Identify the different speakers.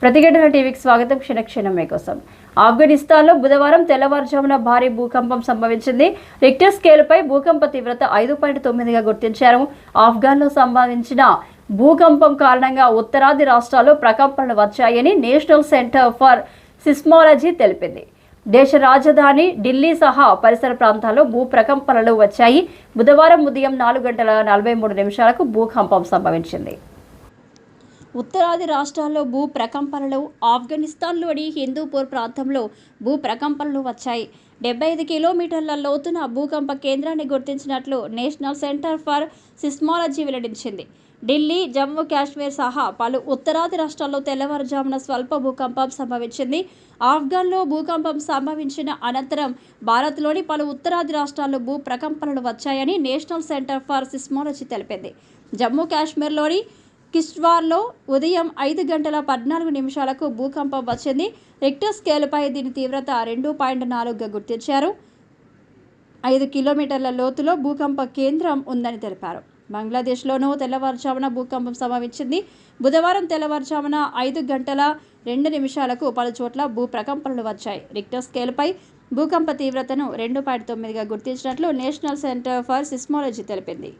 Speaker 1: ప్రతిఘటన టీవీకి స్వాగతం. క్షణక్షణం మీకోసం. ఆఫ్ఘనిస్తాన్లో బుధవారం తెల్లవారుజామున భారీ భూకంపం సంభవించింది. రిక్టర్ స్కేలుపై భూకంప తీవ్రత 5.9గా గుర్తించారు. ఆఫ్ఘన్లో సంభవించిన భూకంపం కారణంగా ఉత్తరాది రాష్ట్రాల్లో ప్రకంపనలు వచ్చాయని నేషనల్ సెంటర్ ఫర్ సిస్మాలజీ తెలిపింది. దేశ రాజధాని ఢిల్లీ సహా పరిసర ప్రాంతాల్లో భూ ప్రకంపనలు వచ్చాయి. బుధవారం ఉదయం 4:43 భూకంపం సంభవించింది. ఉత్తరాది రాష్ట్రాల్లో భూ ప్రకంపనలు, ఆఫ్ఘనిస్తాన్లోని హిందూపూర్ ప్రాంతంలో భూ ప్రకంపనలు వచ్చాయి. 75 కిలోమీటర్ల లోతున భూకంప కేంద్రాన్ని గుర్తించినట్లు నేషనల్ సెంటర్ ఫర్ సిస్మాలజీ వెల్లడించింది. ఢిల్లీ, జమ్మూ కాశ్మీర్ సహా పలు ఉత్తరాది రాష్ట్రాల్లో తెల్లవారుజామున స్వల్ప భూకంపం సంభవించింది. ఆఫ్ఘన్లో భూకంపం సంభవించిన అనంతరం భారత్లోని పలు ఉత్తరాది రాష్ట్రాల్లో భూ ప్రకంపనలు వచ్చాయని నేషనల్ సెంటర్ ఫర్ సిస్మాలజీ తెలిపింది. జమ్మూ కాశ్మీర్లోని కిష్ట్వార్లో ఉదయం 5:14 భూకంపం వచ్చింది. రిక్టర్ స్కేలుపై దీని తీవ్రత 2.4గా గుర్తించారు. 5 కిలోమీటర్ల లోతులో భూకంప కేంద్రం ఉందని తెలిపారు. బంగ్లాదేశ్లోనూ తెల్లవారుజామున భూకంపం సంభవించింది. బుధవారం తెల్లవారుజామున 5:02 పలు చోట్ల భూ ప్రకంపనలు వచ్చాయి. రిక్టర్ స్కేలుపై భూకంప తీవ్రతను 2.9గా గుర్తించినట్లు నేషనల్ సెంటర్ ఫర్ సిస్మాలజీ తెలిపింది.